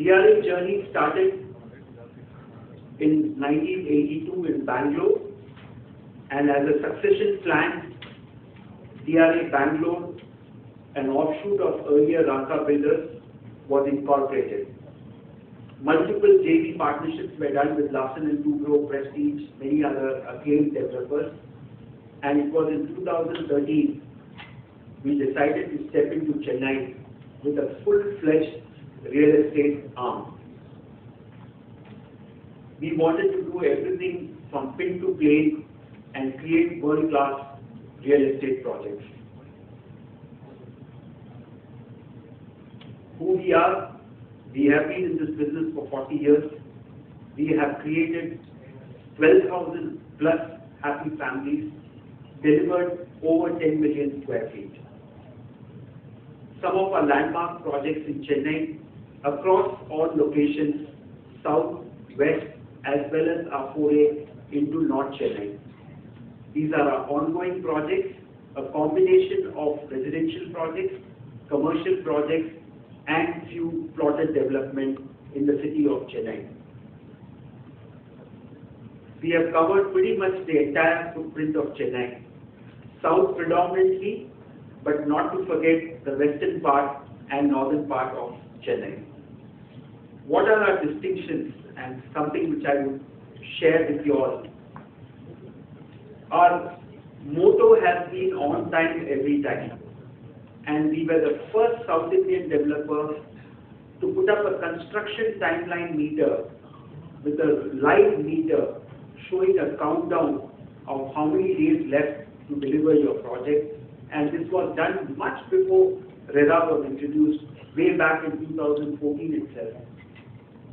DRA journey started in 1982 in Bangalore, and as a succession plan, DRA Bangalore, an offshoot of earlier Raka Builders, was incorporated. Multiple JV partnerships were done with Larsen & Toubro, Prestige, many other acclaimed developers, and it was in 2013 we decided to step into Chennai with a full-fledged real estate arm. We wanted to do everything from pin to plane and create world-class real estate projects. Who we are? We have been in this business for 40 years. We have created 12,000 plus happy families, delivered over 10 million square feet. Some of our landmark projects in Chennai, across all locations, south, west, as well as our foray into North Chennai. These are our ongoing projects, a combination of residential projects, commercial projects, and few plotted development in the city of Chennai. We have covered pretty much the entire footprint of Chennai, south predominantly, but not to forget the western part and northern part of Chennai. What are our distinctions and something which I would share with you all? Our motto has been on time every time, and we were the first South Indian developer to put up a construction timeline meter with a live meter showing a countdown of how many days left to deliver your project, and this was done much before RERA was introduced way back in 2014 itself.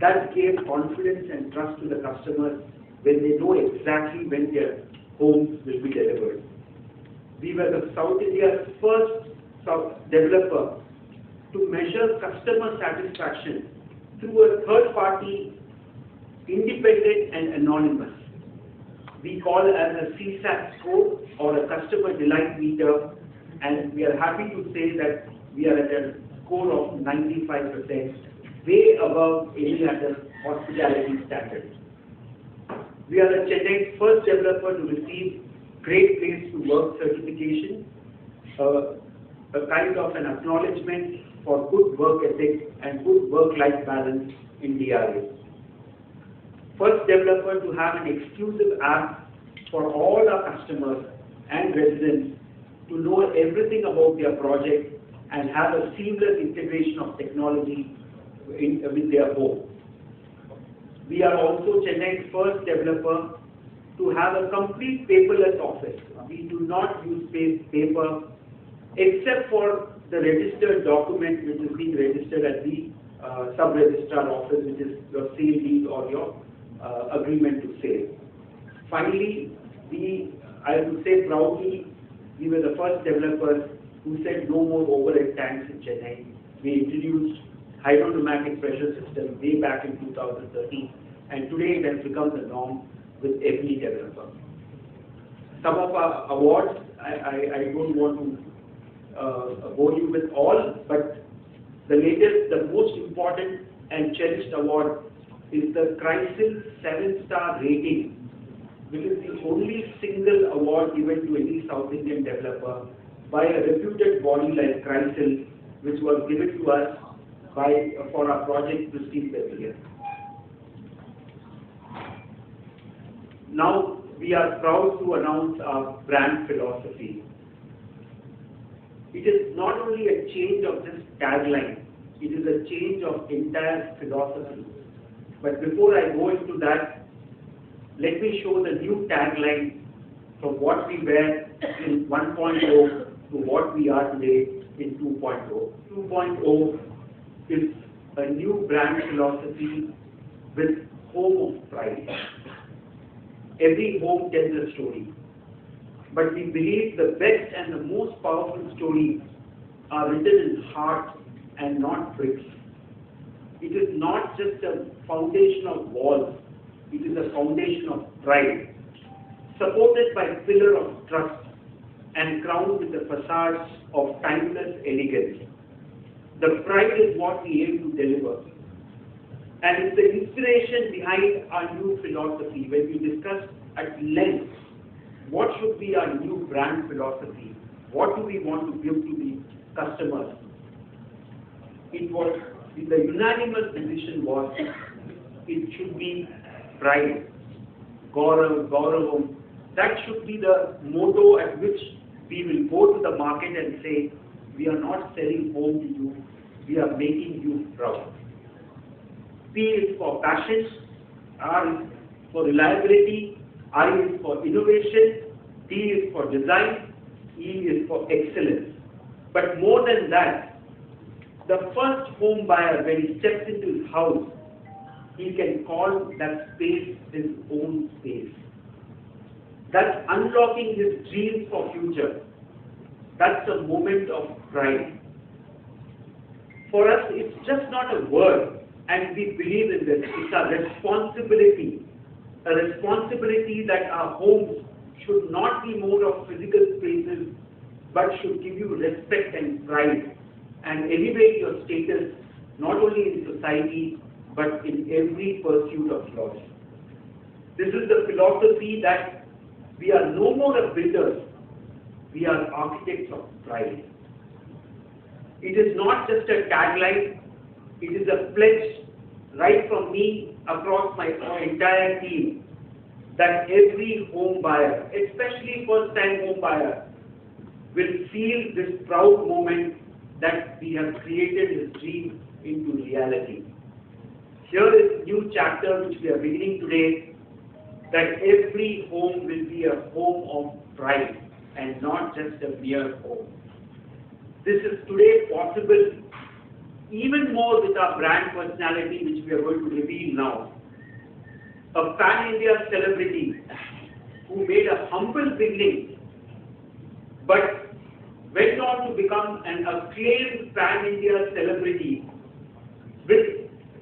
That gave confidence and trust to the customers when they know exactly when their homes will be delivered. We were the South India's first developer to measure customer satisfaction through a third party, independent and anonymous. We call it as a CSAT score or a customer delight meter, and we are happy to say that we are at a score of 95%, way above any other hospitality standard. We are the Chennai's first developer to receive Great Place to Work certification, a kind of an acknowledgement for good work ethic and good work-life balance in DRA. First developer to have an exclusive app for all our customers and residents to know everything about their project and have a seamless integration of technology with their home. We are also Chennai's first developer to have a complete paperless office. We do not use paper except for the registered document which is being registered at the sub-registrar office, which is your sale deed or your agreement to sale. Finally, I would say proudly, we were the first developers who said no more overhead tanks in Chennai. We introduced hydropneumatic pressure system way back in 2013, and today it has become the norm with every developer. Some of our awards, I don't want to bore you with all, but the latest, the most important and cherished award is the CRISIL 7-star rating, which is the only single award given to any South Indian developer by a reputed body like CRISIL, which was given to us for our project Prestige Pavilion. Now we are proud to announce our brand philosophy. It is not only a change of this tagline, it is a change of entire philosophy. But before I go into that, let me show the new tagline from what we were in 1.0 to what we are today in 2.0. 2.0 is a new brand philosophy with home of pride. Every home tells a story. But we believe the best and the most powerful stories are written in heart and not bricks. It is not just a foundation of walls, it is a foundation of pride, supported by a pillar of trust and crowned with a facade of timeless elegance. The pride is what we aim to deliver. And it's the inspiration behind our new philosophy. When we discussed at length what should be our new brand philosophy, what do we want to give to the customers, it was, the unanimous decision was it should be pride, gauravam. That should be the motto at which we will go to the market and say, we are not selling home to you, we are making you proud. P is for passion, R is for reliability, I is for innovation, D is for design, E is for excellence. But more than that, the first home buyer, when he steps into his house, he can call that space his own space. That's unlocking his dreams for future. That's a moment of pride. For us, it's just not a word, and we believe in this. It's a responsibility that our homes should not be more of physical spaces, but should give you respect and pride, and elevate your status not only in society, but in every pursuit of yours. This is the philosophy that we are no more a builders, we are architects of pride. It is not just a tagline, it is a pledge right from me across my entire team that every home buyer, especially first-time home buyer, will feel this proud moment that we have created his dream into reality. Here is a new chapter which we are beginning today, that every home will be a home of pride and not just a mere home. This is today possible even more with our brand personality, which we are going to reveal now. A pan-India celebrity who made a humble beginning but went on to become an acclaimed pan-India celebrity with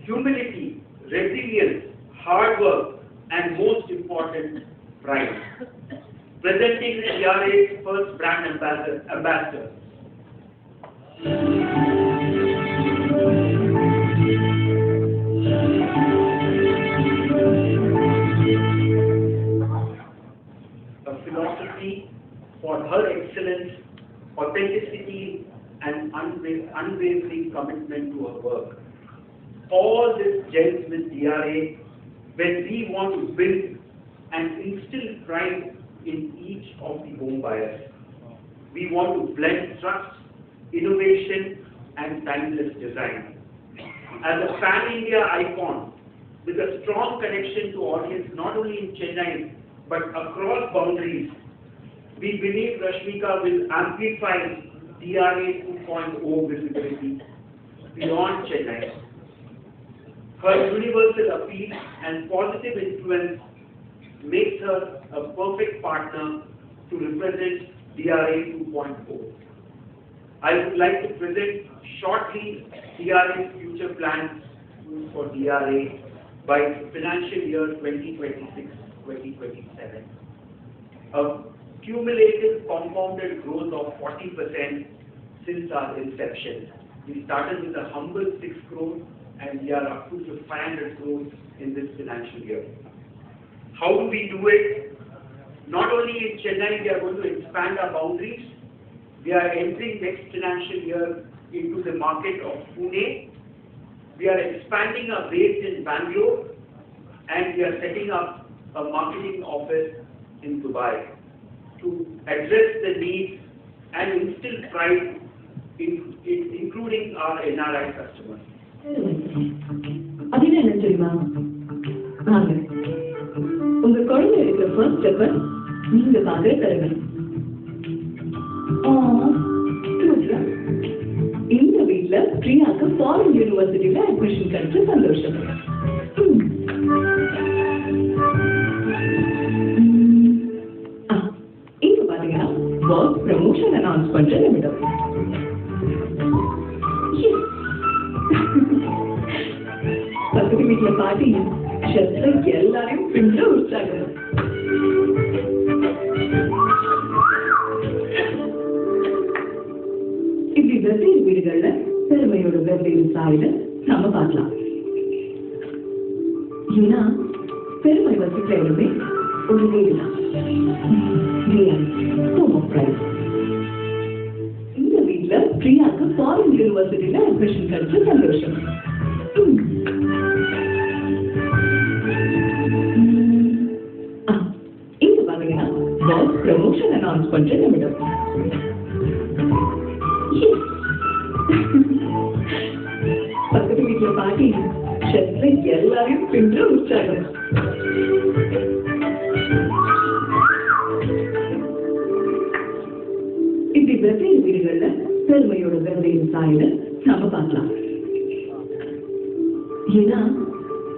humility, resilience, hard work, and most important, pride. Presenting DRA's first brand ambassador. A philosophy for her excellence, authenticity, and unwavering commitment to her work. All this gels with DRA when we want to build and instill pride in each of the home buyers. We want to blend trust, innovation, and timeless design. As a pan-India icon with a strong connection to audience not only in Chennai but across boundaries, we believe Rashmika will amplify DRA 2.0 visibility beyond Chennai. Her universal appeal and positive influence makes her a perfect partner to represent DRA 2.0. I would like to present shortly DRA's future plans for DRA by financial year 2026-2027. A cumulative compounded growth of 40% since our inception. We started with a humble 6 crores and we are up to 500 crores in this financial year. How do we do it? Not only in Chennai, we are going to expand our boundaries. We are entering next financial year into the market of Pune. We are expanding our base in Bangalore, and we are setting up a marketing office in Dubai to address the needs and instill pride including our NRI customers. Adina enna theriyuma naanga unga kodai irukra first step neenga vaanga tharanga true இந்த வீட்ல பிரியாக்கு foreign யூனிவர்சிட்டில admission கிடைச்ச சந்தோஷம் இங்க பாத்தீங்க work promotion announce பண்ற நிமிடம் பக்கத்து வீட்டுல பாட்டி ஷெஃப்ல எல்லாரையும் பிஞ்ச வச்சாங்க இப்படி வெவ்வேறு வீடுகள்ல பெருமையோட வெவ்வேறு சாயில நம்ம பார்க்கலாம் ஏன்னா பெருமை வசிக்கிற இடமே ஒரு வீடு தான். இந்த வீட்டுல பிரியாக்கு ஃபாரின் யூனிவர்சிட்டியில அட்மிஷன் கிடைச்ச சந்தோஷம். இங்க பாத்தீங்கன்னா பாஸ் ப்ரமோஷன் அனௌன்ஸ் பண்ற நிமிடம். பக்கத்து வீட்டுல பாட்டி ஷெட்ல எல்லாரையும் பின்ற உற்சாகம். இப்படி வெவ்வேறு வீடுகள்ல பெருமையோட வெவ்வேறு சாயில நாம பார்க்கலாம். ஏன்னா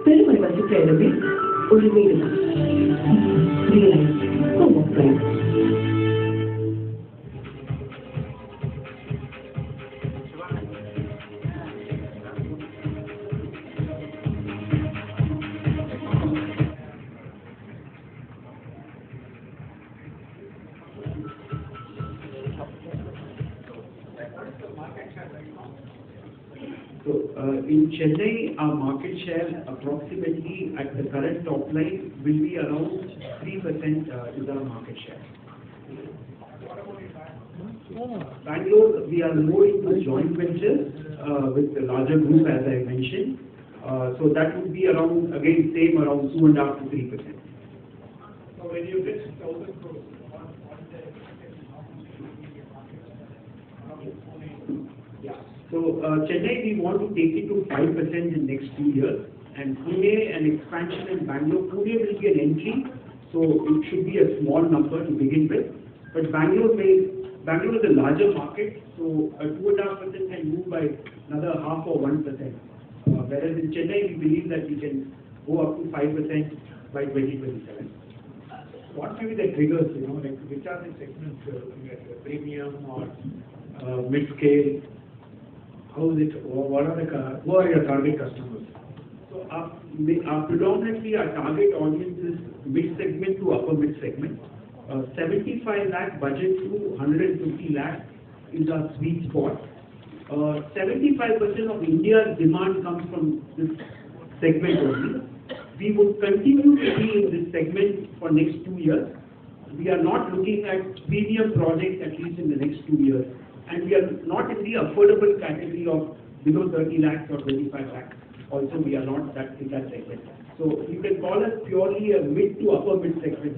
பெருமை வசிக்கிற இடமே ஒரு வீடு தான். So, in Chennai, our market share approximately at the current top line will be around 3% is our market share. Bangalore, we are more into joint ventures with the larger group, as I mentioned. So that would be around, again, same around 2.5 to 3%. So when you get 1,000 crores, So Chennai, we want to take it to 5% in next 2 years, and Pune, an expansion in Bangalore. Pune will be an entry, so it should be a small number to begin with. But Bangalore is a larger market, so 2.5% can move by another half or 1%. Whereas in Chennai, we believe that we can go up to 5% by 2027. what will be the triggers, like which are the segments you're looking at, premium or mid-scale? How is it, who are your target customers? So predominantly our target audience is mid-segment to upper mid-segment. 75 lakh budget to 150 lakh is our sweet spot. 75% of India's demand comes from this segment only. We would continue to be in this segment for next 2 years. We are not looking at premium projects at least in the next 2 years. And we are not in the affordable category of below 30 lakhs or 25 lakhs. Also, we are not in that segment. So you can call us purely a mid to upper mid segment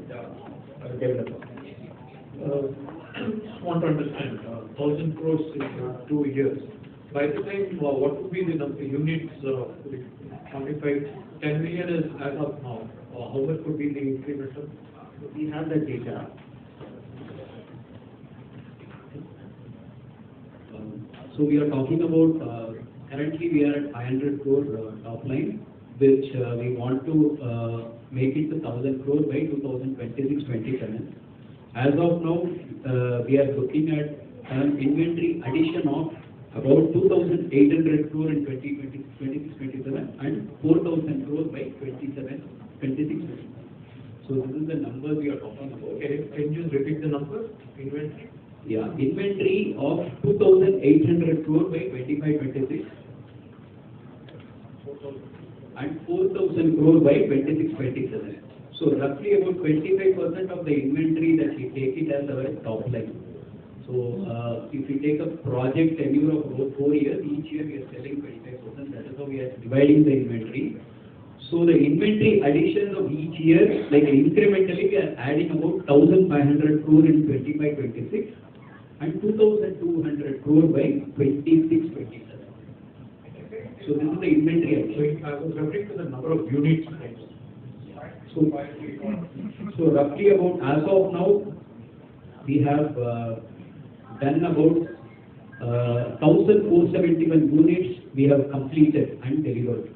developer. Just want to understand, 1,000 crores in 2 years. By the time, what would be the number units? 25, 10 million is as of now. How much could be the incremental? We have that data. So we are talking about, currently we are at 500 crore top line, which we want to make it to 1,000 crore by 2026-27. As of now, we are looking at an inventory addition of about 2,800 crore in 2026-27 and 4,000 crore by 26-27. So this is the number we are talking about. Can you just repeat the number? Inventory? Yeah, inventory of 2,800 crore by 25-26 and 4,000 crore by 26-27. So roughly about 25% of the inventory that we take it as our top line. So if we take a project tenure of about 4 years, each year we are selling 25%. That is how we are dividing the inventory. So the inventory additions of each year, like incrementally, we are adding about 1,500 crore in 25-26 and 2,200 crore by 26-27. So this is the inventory addition. I was referring to the number of units. So roughly about, as of now, we have done about 1,471 units we have completed and delivered.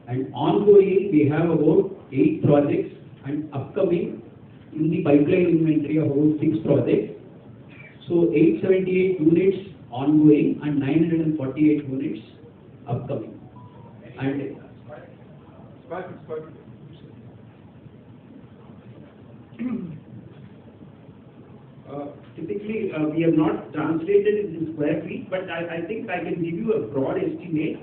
And ongoing, we have about 8 projects and upcoming in the pipeline inventory of about 6 projects. So 878 units ongoing and 948 units upcoming. And Typically, we have not translated it in square feet, but I think I can give you a broad estimate.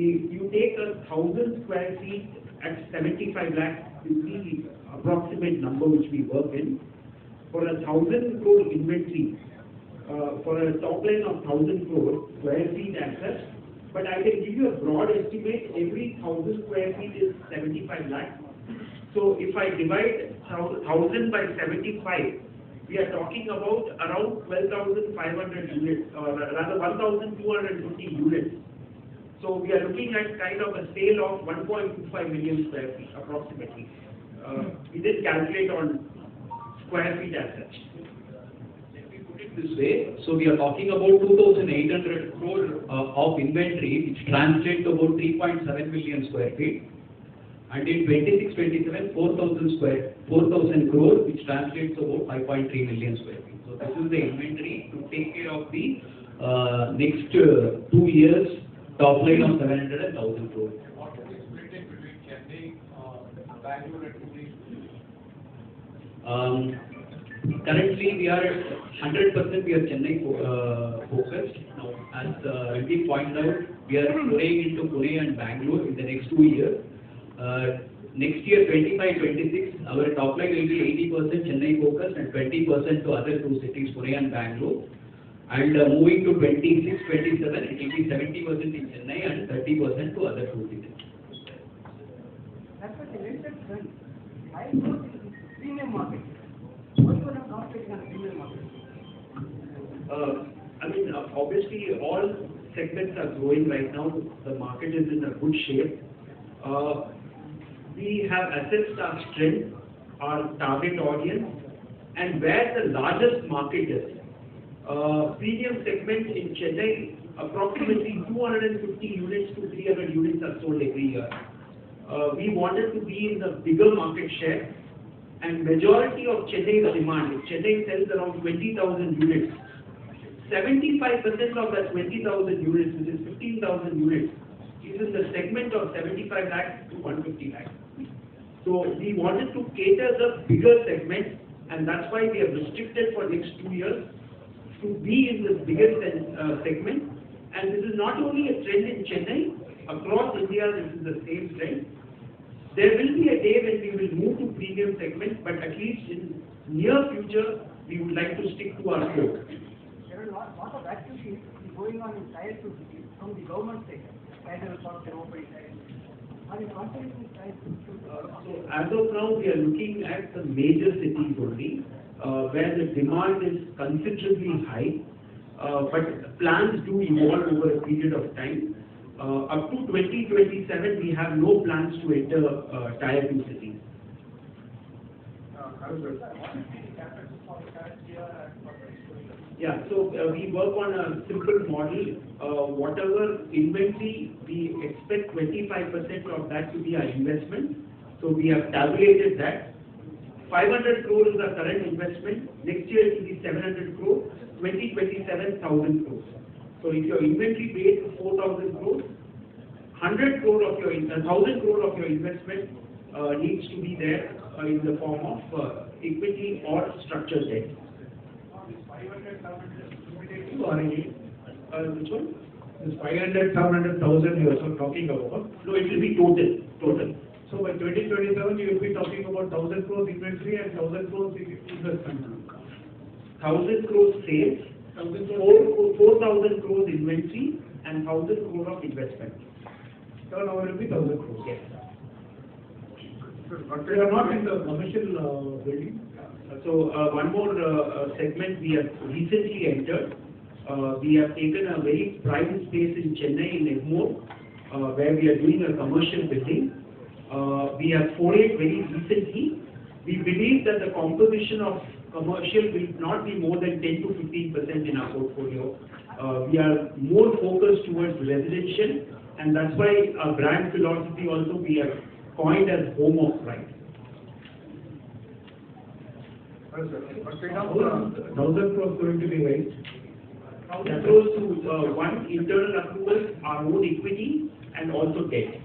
you take 1,000 square feet at 75 lakhs is the approximate number which we work in. For a 1,000 crore inventory, for a top line of 1,000 crore square feet assets, but I can give you a broad estimate. Every 1,000 square feet is 75 lakhs. So if I divide 1,000 by 75, we are talking about around 12,500 units, or rather 1,250 units. So we are looking at kind of a sale of 1.25 million square feet approximately. We did calculate on square feet assets. Let me put it this way. So we are talking about 2,800 crore of inventory, which translates to about 3.7 million square feet. And in 26-27, 4,000 crore, which translates to about 5.3 million square feet. So this is the inventory to take care of the next 2 years top line of 700 and 1,000 crore. What is the split in between Chennai, Bangalore and Pune? Currently, we are 100% we are Chennai focused. Now, as Randeep pointed out, we are going into Pune and Bangalore in the next 2 years. Next year, 25-26, our top line will be 80% Chennai focused and 20% to other 2 cities, Pune and Bangalore. And moving to 26-27, it will be 70% in Chennai and 30% to other 2 cities. That's what the latest trend. I know the premium market. What sort of competition on the premium market? I mean, obviously, all segments are growing right now. The market is in a good shape. We have assessed our strength, our target audience, and where the largest market is. Premium segment in Chennai, approximately 250 units to 300 units are sold every year. We wanted to be in the bigger market share, and majority of Chennai's demand, if Chennai sells around 20,000 units, 75% of that 20,000 units, which is 15,000 units, is in the segment of 75 lakhs to 150 lakhs. So we wanted to cater the bigger segment, and that's why we have restricted for next 2 years to be in the biggest segment. And this is not only a trend in Chennai, across India this is the same trend. There will be a day when we will move to premium segment, but at least in near future, we would like to stick to our core. There are a lot of activities going on in Tier 2 cities from the government sector. Either from the open side. Are you confident in Tier 2? So as of now, we are looking at the major cities only, where the demand is considerably high, but plans do evolve over a period of time. Up to 2027, we have no plans to enter Tier 2 cities. Yeah, so we work on a simple model. Whatever inventory, we expect 25% of that to be our investment. So we have tabulated that. 500 crore is our current investment. Next year it will be 700 crore. 2027, 1,000 crores. So if your inventory base is 4,000 crores, 1,000 crore of your investment needs to be there in the form of equity or structured debt. Which one? This 500, 700, 1,000 you are talking about. No, it will be total. So by 2027 you will be talking about 1,000 crores inventory and 1,000 crores investment. 1,000 crores sales, 4,000 crores inventory, and 1,000 crore of investment. Turnover will be 1,000 crores. Yes. But we are not in the commercial building. So one more segment we have recently entered. We have taken a very prime space in Chennai in Onboard, where we are doing a commercial building. We have forayed very recently. We believe that the composition of commercial will not be more than 10 to 15% in our portfolio. We are more focused towards residential, and that's why our brand philosophy also we have coined as Home of Pride. 1,000 crores going to be raised. 1,000 crores to one internal accruals, our own equity, and also debt.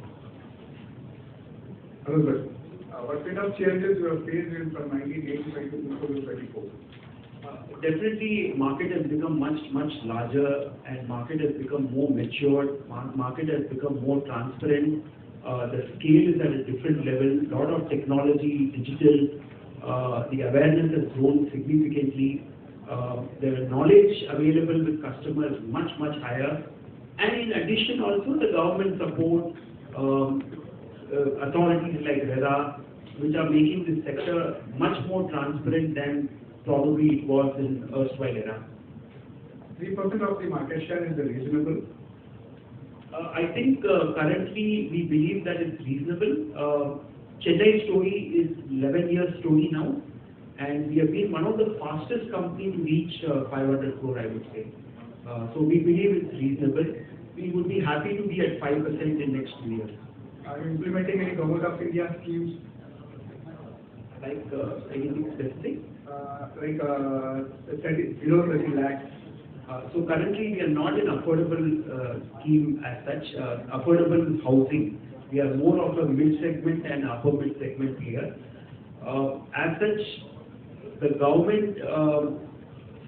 What kind of changes you have faced in from 1985 to 2024? Definitely, market has become much larger, and market has become more matured. Market has become more transparent. The scale is at a different level. Lot of technology, digital. The awareness has grown significantly. The knowledge available with customers much higher. And in addition, also the government support, authorities like RERA, which are making this sector much more transparent than probably it was in erstwhile era. 3% of the market share is reasonable. I think currently we believe that it's reasonable. Chennai story is 11 years story now, and we have been one of the fastest companies to reach 500 crore, I would say. So we believe it's reasonable. We would be happy to be at 5% in next 2 years. Are you implementing any Government of India schemes? Like anything specific? Like 0-30 lakhs. So currently we are not in affordable scheme as such, affordable housing. We are more of a mid-segment and upper mid-segment player. As such, the government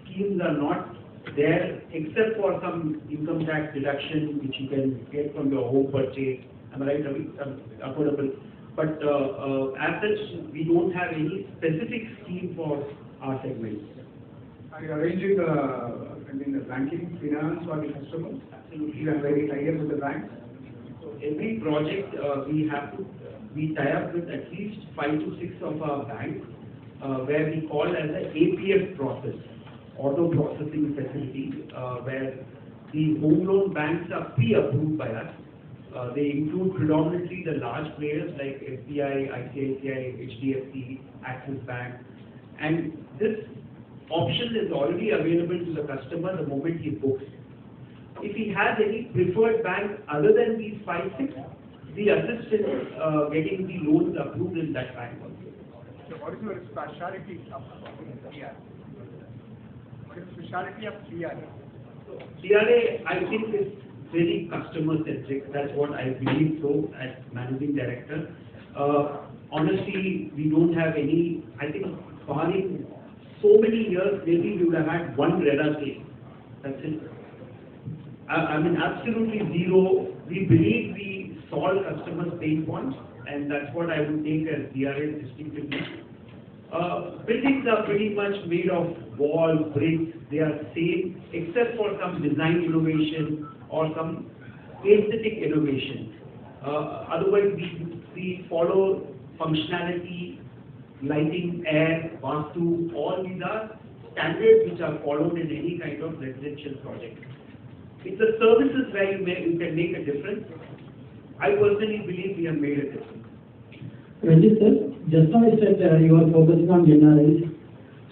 schemes are not there except for some income tax deduction which you can get from your home purchase. Am I right, Ravi? Affordable. But as such, we don't have any specific scheme for our segment. Are you arranging the banking finance for the customers? Absolutely. You are very tied up with the banks? So every project we tie up with at least 5 to 6 of our banks where we call as an APF process, auto processing facility, where the home loan banks are pre-approved by us. They include predominantly the large players like SBI, ICICI, HDFC, Axis Bank, and this option is already available to the customer the moment he books. If he has any preferred bank other than these 5, 6, we assist in getting the loans approved in that bank also. So what is your specialty of DRA? What is the specialty of DRA? DRA, I think, is very customer centric. That's what I believe so as managing director. Honestly, we don't have any, I think, barring so many years, maybe we would have had one RERA case. That's it. I mean, absolutely zero. We believe we solve customers' pain points, and that's what I would take as DRA distinctiveness. Buildings are pretty much made of wall, bricks. They are same, except for some design innovation or some aesthetic innovation. Otherwise, we follow functionality, lighting, air, vastu. All these are standards which are followed in any kind of residential project. It's the services where you can make a difference. I personally believe we have made a difference. Ranjit sir, just now I said you are focusing on NRIs.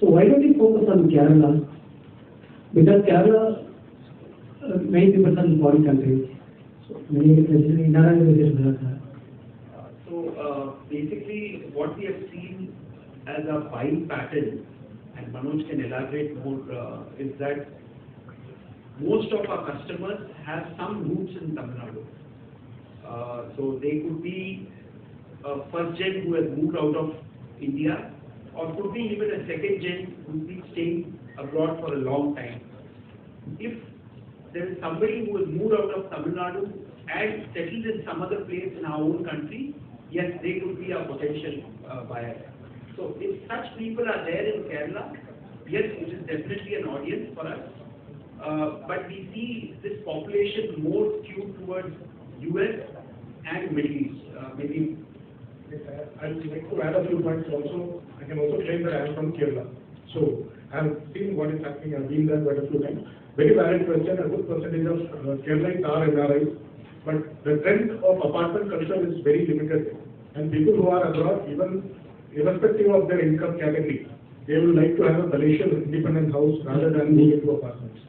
So why don't you focus on Kerala? Because Kerala, many people are in foreign countries. So many NRIs. So basically what we have seen as a buying pattern, and Manoj can elaborate more, is that most of our customers have some roots in Tamil Nadu. So they could be a first gen who has moved out of India, or could be even a second gen who has been staying abroad for a long time. If there is somebody who has moved out of Tamil Nadu and settled in some other place in our own country, yes, they could be a potential buyer. So if such people are there in Kerala, yes, it is definitely an audience for us. But we see this population more skewed towards US and Middle East. Maybe. I would like to add a few points also. I can also claim that I am from Kerala. So I have seen what is happening. I have been there quite a few times. Very valid question. A good percentage of Keralites are NRIs. But the trend of apartment culture is very limited. And people who are abroad, even irrespective of their income category, they will like to have a palatial independent house rather than moving into apartments.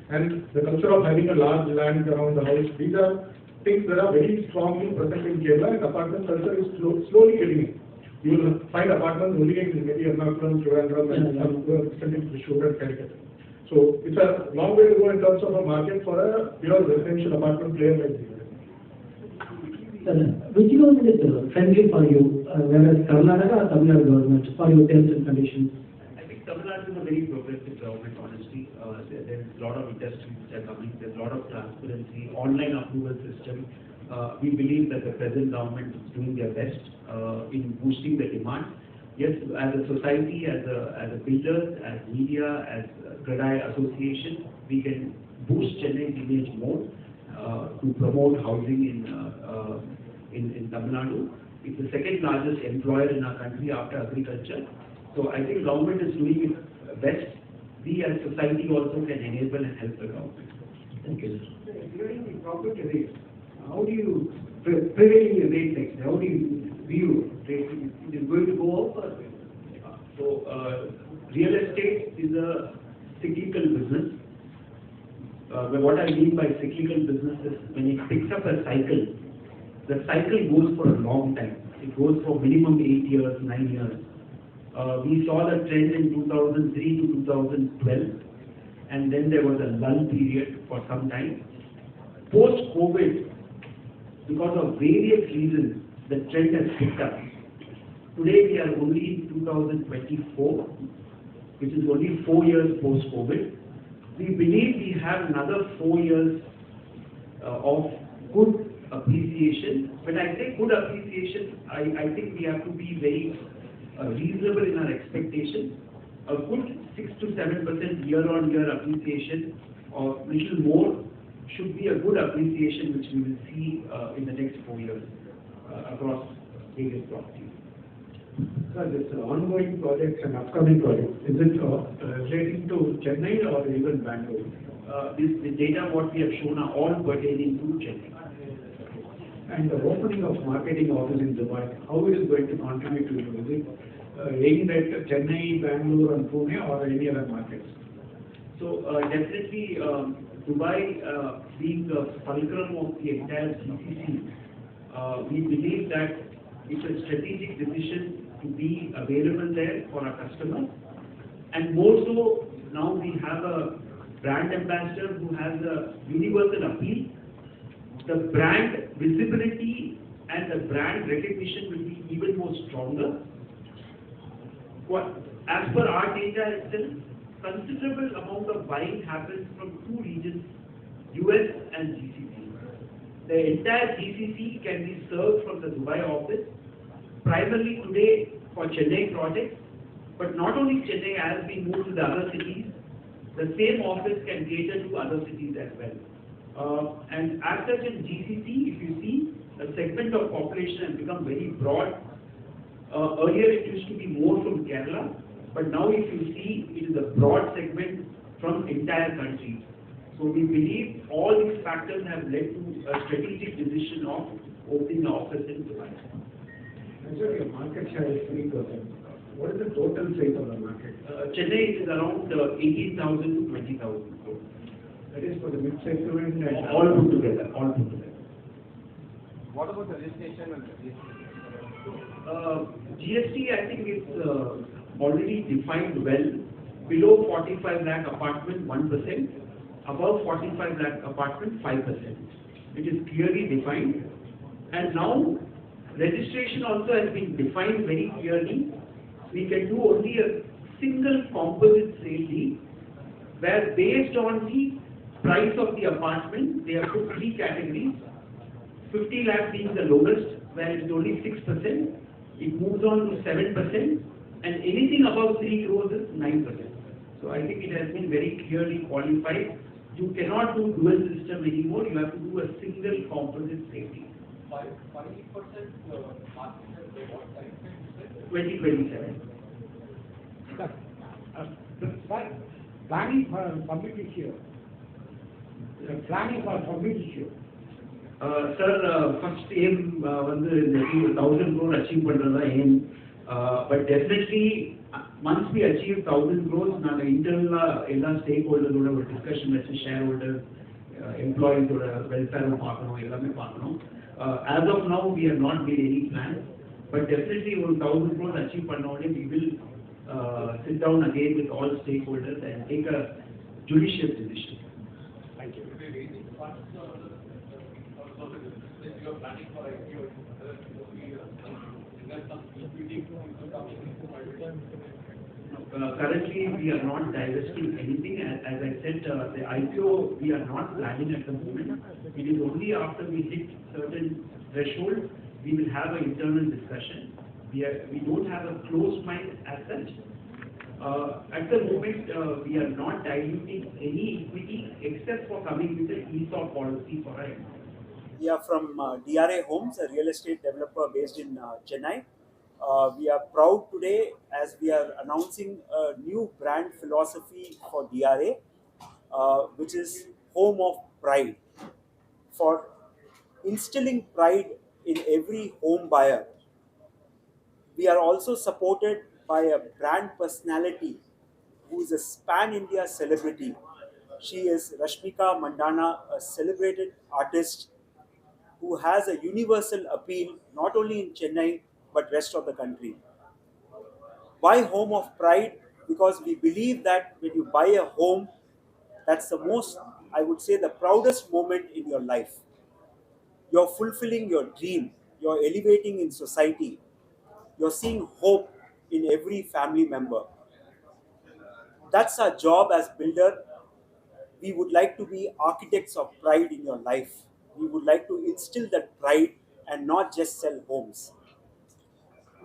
And the culture of having a large land around the house, these are things that are very strongly present in Kerala, and apartment culture is slowly getting in. You will find apartments only in maybe Ernakulam, Trivandrum, and some extent in Thrissur and Calicut. So it's a long way to go in terms of a market for a pure residential apartment player like this. Which government is friendly for you, whereas Karnataka or Tamil Nadu government for your terms and conditions? I think Tamil Nadu Nadu is a very progressive government, honestly. There's a lot of industries which are coming. There's a lot of transparency, online approval system. We believe that the present government is doing their best in boosting the demand. Yes, as a society, as a builder, as media, as GRADI association, we can boost Chennai's image more to promote housing in Tamil Nadu. It's the second largest employer in our country after agriculture. So I think government is doing its best. We as society also can enable and help the government. Thank you. During the property rates, how do you prevailing rate next? How do you view rate? It is going to go up or? So real estate is a cyclical business. But what I mean by cyclical business is when it picks up a cycle, the cycle goes for a long time. It goes for minimum 8 years, 9 years. We saw the trend in 2003 to 2012, and then there was a lull period for some time. Post-COVID, because of various reasons, the trend has picked up. Today we are only in 2024, which is only 4 years post-COVID. We believe we have another 4 years of good appreciation. When I say good appreciation, I think we have to be very reasonable in our expectations. A good 6 to 7% year-on-year appreciation, or little more, should be a good appreciation which we will see in the next 4 years across various properties. Sir, this ongoing projects and upcoming projects, is it relating to Chennai or even Bangalore? The data what we have shown are all pertaining to Chennai. And the opening of marketing office in Dubai, how it is going to contribute to you? Is it aimed at Chennai, Bangalore and Pune or any other markets? So definitely Dubai being the fulcrum of the entire GCC, we believe that it's a strategic decision to be available there for our customers. And more so, now we have a brand ambassador who has a universal appeal. The brand visibility and the brand recognition will be even more stronger. As per our data itself, considerable amount of buying happens from two regions, US and GCC. The entire GCC can be served from the Dubai office, primarily today for Chennai projects, but not only Chennai, as we move to the other cities, the same office can cater to other cities as well. And as such in GCC, if you see, the segment of population has become very broad. Earlier it used to be more from Kerala, but now if you see, it is a broad segment from entire country. So we believe all these factors have led to a strategic decision of opening the office in Dubai. And sir, your market share is 3%. What is the total size of the market? Chennai is around 18,000 to 20,000 crores. That is for the mid-segment and all put together. What about the registration and the GST, I think it's already defined well. Below 45 lakh apartment, 1%. Above 45 lakh apartment, 5%. It is clearly defined. And now, registration also has been defined very clearly. We can do only a single composite sale deed, where based on the price of the apartment, they have put three categories. 50 lakh being the lowest, where it is only 6%. It moves on to 7%, and anything above 3 crores is 9%. So I think it has been very clearly qualified. You cannot do dual system anymore. You have to do a single composite sale deed. 5% market share by what time? 2027. planning for public issue? Planning for public issue? Sir, first aim வந்து 1000 crore achieve பண்றதா aim. But definitely once we achieve 1000 crores, நாங்க internal எல்லா stakeholders ஓட ஒரு discussion வச்சு shareholders, employees ஓட welfare பார்க்கணும், எல்லாமே பார்க்கணும். As of now, we have not made any plans, but definitely ஒரு 1000 crores achieve பண்ண உடனே we will sit down again with all stakeholders and take a judicious decision. Thank you. You are planning for IPO, is there some equity to come in? Currently, we are not divesting anything. As I said, the IPO, we are not planning at the moment. It is only after we hit certain threshold, we will have an internal discussion. We don't have a closed mind as such. At the moment, we are not diluting any equity except for coming with an ESOP policy for us. We are from DRA Homes, a real estate developer based in Chennai. We are proud today as we are announcing a new brand philosophy for DRA, which is Home of Pride. For instilling pride in every home buyer, we are also supported by a brand personality who is a pan-India celebrity. She is Rashmika Mandanna, a celebrated artist who has a universal appeal not only in Chennai but rest of the country. Why Home of Pride? Because we believe that when you buy a home, that's the most, I would say, the proudest moment in your life. You're fulfilling your dream, you're elevating in society, you're seeing hope in every family member. That's our job as builder. We would like to be architects of pride in your life. We would like to instill that pride and not just sell homes.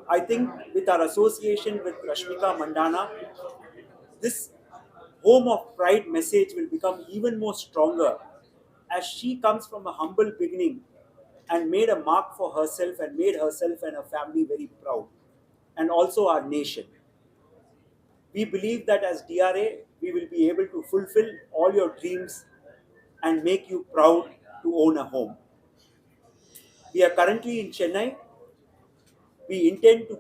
I think with our association with Rashmika Mandanna, this home of pride message will become even more stronger as she comes from a humble beginning and made a mark for herself and made herself and her family very proud, and also our nation. We believe that as DRA, we will be able to fulfill all your dreams and make you proud to own a home. We are currently in Chennai. We intend to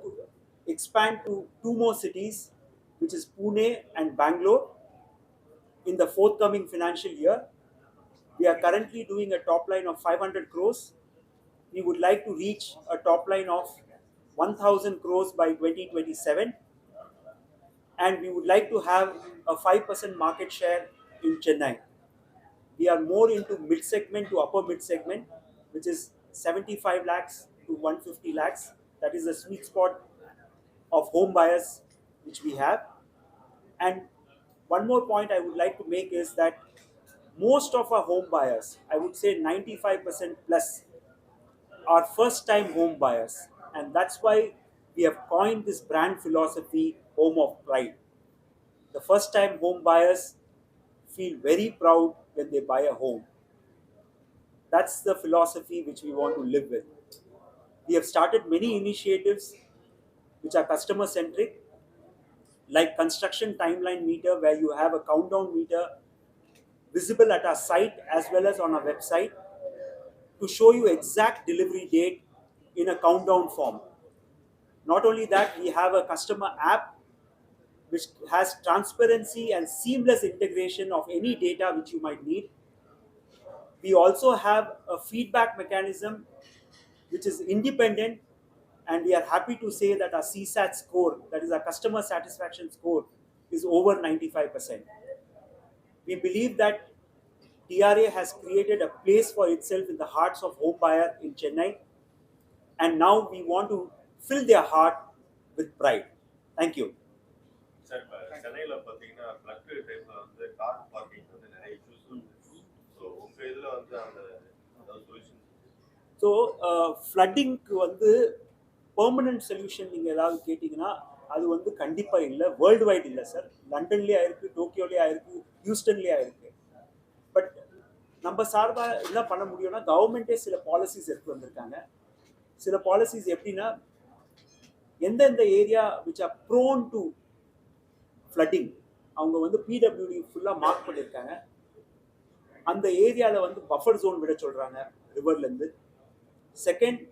expand to two more cities, which is Pune and Bangalore, in the forthcoming financial year. We are currently doing a top line of 500 crores. We would like to reach a top line of 1000 crores by 2027. And we would like to have a 5% market share in Chennai. We are more into mid-segment to upper mid-segment, which is 75 lakhs to 150 lakhs. That is the sweet spot of home buyers which we have. And one more point I would like to make is that most of our home buyers, I would say 95% plus, are first-time home buyers. And that's why we have coined this brand philosophy, Home of Pride. The first-time home buyers feel very proud when they buy a home. That's the philosophy which we want to live with. We have started many initiatives which are customer centric, like construction timeline meter, where you have a countdown meter visible at our site as well as on our website to show you exact delivery date in a countdown form. Not only that, we have a customer app which has transparency and seamless integration of any data which you might need. We also have a feedback mechanism which is independent, and we are happy to say that our CSAT score, that is our customer satisfaction score, is over 95%. We believe that DRA has created a place for itself in the hearts of home buyer in Chennai, and now we want to fill their heart with pride. Thank you. Sir சென்னையில் பார்த்தீங்கன்னா flood டைமில் வந்து car parking வந்து நிறைய issues இருக்குது. So உங்கள் இதில் வந்து அந்த அதாவது சொல்யூஷன்? ஸோ ஃப்ளட்டிங்க்கு வந்து பெர்மனன்ட் சொல்யூஷன் நீங்கள் ஏதாவது கேட்டிங்கன்னா அது வந்து கண்டிப்பாக இல்லை, வேர்ல்டு வைட் இல்லை சார். லண்டன்லேயே ஆயிருக்கு, டோக்கியோலேயே ஆயிருக்கு, ஹியூஸ்டன்லேயே ஆயிருக்கு. பட் நம்ம சார்பாக என்ன பண்ண முடியும்னா, கவர்மெண்ட்டே சில பாலிசிஸ் எடுத்து வந்திருக்காங்க. சில பாலிசிஸ் எப்படின்னா, எந்தெந்த area which are prone to flooding அவங்க வந்து பிடபிள்யூடி ஃபுல்லாக மார்க் பண்ணியிருக்காங்க. அந்த ஏரியாவில் வந்து பஃபர் ஜோன் விட சொல்கிறாங்க ரிவர்லேருந்து. செகண்ட்,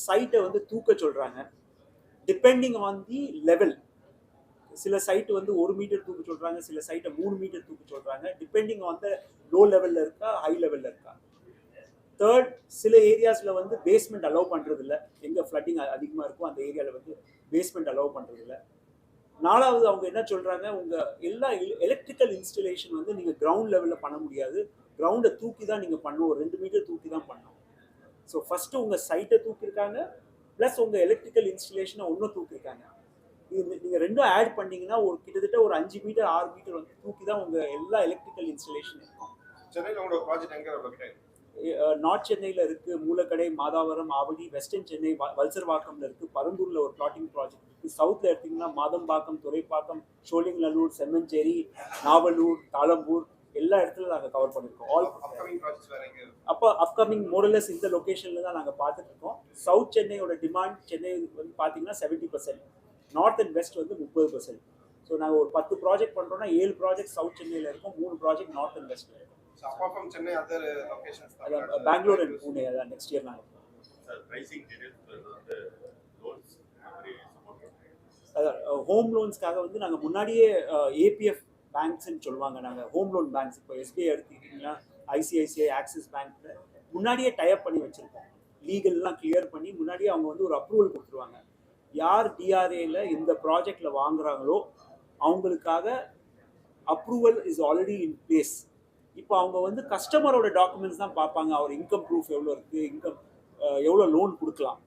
சைட்டை வந்து தூக்க சொல்கிறாங்க டிபெண்டிங் ஆன் தி லெவல். சில சைட்டு வந்து 1 மீட்டர் தூக்க சொல்கிறாங்க, சில சைட்டை 3 மீட்டர் தூக்க சொல்கிறாங்க, டிபெண்டிங் ஆன் த லோ லெவலில் இருக்கா ஹை லெவலில் இருக்கா. தேர்ட், சில ஏரியாஸில் வந்து பேஸ்மெண்ட் அலோவ் பண்ணுறதில்ல. எங்கே ஃப்ளட்டிங் அதிகமாக இருக்கும் அந்த ஏரியாவில் வந்து பேஸ்மெண்ட் அலோவ் பண்ணுறதில்ல. நாலாவது, அவங்க என்ன சொல்கிறாங்க, உங்கள் எல்லா எலக்ட்ரிக்கல் இன்ஸ்டலேஷன் வந்து நீங்கள் கிரவுண்ட் லெவலில் பண்ண முடியாது, கிரவுண்டை தூக்கி தான் நீங்கள் பண்ணணும், 2 மீட்டர் தூக்கி தான் பண்ணணும். ஸோ ஃபஸ்ட்டு உங்கள் சைட்டை தூக்கியிருக்காங்க, ப்ளஸ் உங்கள் எலக்ட்ரிக்கல் இன்ஸ்டலேஷனை ஒன்றும் தூக்கியிருக்காங்க. நீங்கள் ரெண்டும் ஆட் பண்ணிங்கன்னா ஒரு கிட்டத்தட்ட ஒரு 5 மீட்டர் 6 மீட்டர் வந்து தூக்கி தான் உங்கள் எல்லா எலக்ட்ரிக்கல் இன்ஸ்டலேஷன் இருக்கும். சென்னையில் உங்களோட ப்ராஜெக்ட் எங்கே லொக்கேட்? நார்த் சென்னையில் இருக்குது, மூலக்கடை, மாதாவரம், ஆவடி, வெஸ்டர்ன் சென்னை, வல்சர்வாக்கம்ல இருக்குது, பரந்தூரில் ஒரு பிளாட்டிங் ப்ராஜெக்ட் இருக்குது. சவுத்தில் எடுத்திங்கன்னா மாதம்பாக்கம், துறைப்பாக்கம், சோழிங்கநல்லூர், செம்மஞ்சேரி, நாவலூர், தாளம்பூர் எல்லா இடத்துல நாங்கள் கவர் பண்ணியிருக்கோம். ஆல் அப்கமிங் ப்ராஜெக்ட்ஸ் வேறு எங்கே? அப்போ அப்கமிங் மோரலஸ் இந்த லொக்கேஷனில் தான் நாங்கள் பார்த்துட்டு இருக்கோம். சவுத் சென்னையோட டிமாண்ட் சென்னை வந்து பார்த்தீங்கன்னா 70%, நார்த் அண்ட் வெஸ்ட் வந்து 30%. ஸோ நாங்கள் ஒரு 10 ப்ராஜெக்ட் பண்ணுறோம்னா 7 ப்ராஜெக்ட் சவுத் சென்னையில் இருக்கும், 3 ப்ராஜெக்ட் நார்த் அண்ட் வெஸ்ட்டில் இருக்கும். Apart from Chennai, other locations? Bangalore and Pune அதான் next year நாங்கள். Sir, pricing details for the loans? அதான் ஹோம் லோன்ஸ்க்காக வந்து நாங்கள் முன்னாடியே ஏபிஎஃப் பேங்க்ஸ்ன்னு சொல்லுவாங்க. நாங்கள் ஹோம் லோன் பேங்க்ஸ் இப்போ எஸ்பிஐ எடுத்துக்கிட்டிங்கன்னா ஐசிஐசிஐ, ஆக்சிஸ் பேங்க் முன்னாடியே டைப் பண்ணி வச்சுருக்கோம். லீகல்லாம் கிளியர் பண்ணி முன்னாடியே அவங்க வந்து ஒரு அப்ரூவல் கொடுத்துருவாங்க. யார் டிஆர்ஏல இந்த ப்ராஜெக்டில் வாங்குறாங்களோ அவங்களுக்காக approval is already in place. இப்போ அவங்க வந்து கஸ்டமரோட டாக்குமெண்ட்ஸ் தான் பார்ப்பாங்க. அவர் இன்கம் ப்ரூஃப் எவ்வளோ இருக்குது, இன்கம் எவ்வளோ லோன் கொடுக்கலாம்,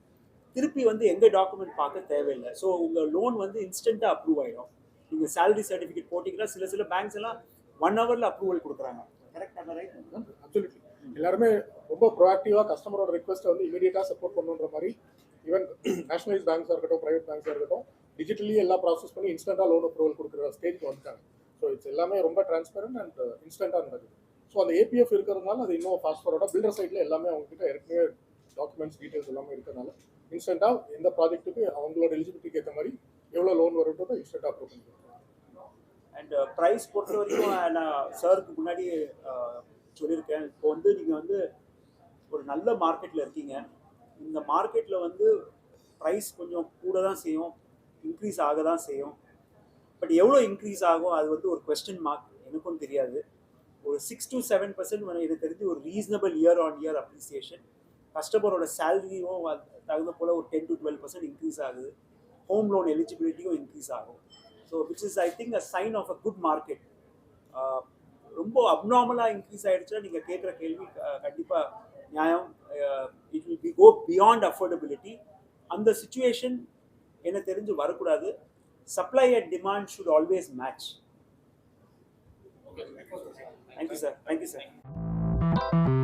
திருப்பி வந்து எங்கள் டாக்குமெண்ட் பார்க்க தேவையில்லை. ஸோ உங்கள் லோன் வந்து இன்ஸ்டண்ட்டாக அப்ரூவ் ஆகிடும். நீங்கள் சேலரி சர்டிஃபிகேட் போட்டிங்கன்னா சில பேங்க்ஸ் எல்லாம் 1 ஹவரில் அப்ரூவல் கொடுக்குறாங்க. கரெக்டாக ரைட்? அப்சல்யூட்லி. எல்லாருமே ரொம்ப ப்ரோஆக்டிவாக கஸ்டமரோட ரெக்வஸ்ட்டை வந்து இமீடியட்டாக சப்போர்ட் பண்ணுன்ற மாதிரி ஈவன் நேஷனலைஸ் பேங்க்ஸாக இருக்கட்டும், ப்ரைவேட் பேங்க்ஸாக இருக்கட்டும், டிஜிட்டலி எல்லாம் ப்ராசஸ் பண்ணி இன்ஸ்டண்ட்டாக லோன் அப்ரூவல் கொடுக்குற ஸ்டேஜ்க்கு வந்துட்டாங்க. ஸோ இட்ஸ் எல்லாமே ரொம்ப டிரான்ஸ்பரண்ட் அண்ட் இன்ஸ்டண்ட்டாக நடக்குது. ஸோ அந்த ஏபிஎஃப் இருக்கிறதுனால அது இன்னும் ஃபாஸ்ட் ஃபார்வர்டாக பில்டர் சைடில் எல்லாமே அவங்ககிட்ட ஏற்கனவே டாக்குமெண்ட்ஸ் டீட்டெயில்ஸ் எல்லாமே இருக்கிறதுனால இன்ஸ்டண்ட்டாக எந்த ப்ராஜெக்ட்டுக்கு அவங்களோட எலிஜிபிலிட்டிக்கு ஏற்ற மாதிரி எவ்வளோ லோன் வரும்ன்றதை இன்ஸ்டண்ட்டாக அப்ரூவ் பண்ணிக்கலாம். அண்ட் ப்ரைஸ் பொறுத்த வரைக்கும் நான் சாருக்கு முன்னாடி சொல்லியிருக்கேன். இப்போ வந்து நீங்கள் வந்து ஒரு நல்ல மார்க்கெட்டில் இருக்கீங்க. இந்த மார்க்கெட்டில் வந்து ப்ரைஸ் கொஞ்சம் கூட தான் செய்யும், இன்க்ரீஸ் ஆக தான் செய்யும். பட் எவ்வளோ இன்க்ரீஸ் ஆகும் அது வந்து ஒரு கொஸ்டின் மார்க், எனக்கும் தெரியாது. ஒரு 6 to 7% எனக்கு தெரிஞ்சு ஒரு reasonable year on year appreciation. கஸ்டமரோட சேலரியும் தகுந்த போல் ஒரு 10 to 12% இன்க்ரீஸ் ஆகுது. ஹோம் லோன் எலிஜிபிலிட்டியும் இன்க்ரீஸ் ஆகும். So which is I think a sign of a good market. ரொம்ப அப்நார்மலாக இன்க்ரீஸ் ஆகிடுச்சுன்னா நீங்கள் கேட்குற கேள்வி கண்டிப்பாக நியாயம். It will be go beyond affordability. அந்த சுச்சுவேஷன் எனக்கு தெரிஞ்சு வரக்கூடாது. Supply and demand should always match. Thank you, sir. Thank you, sir.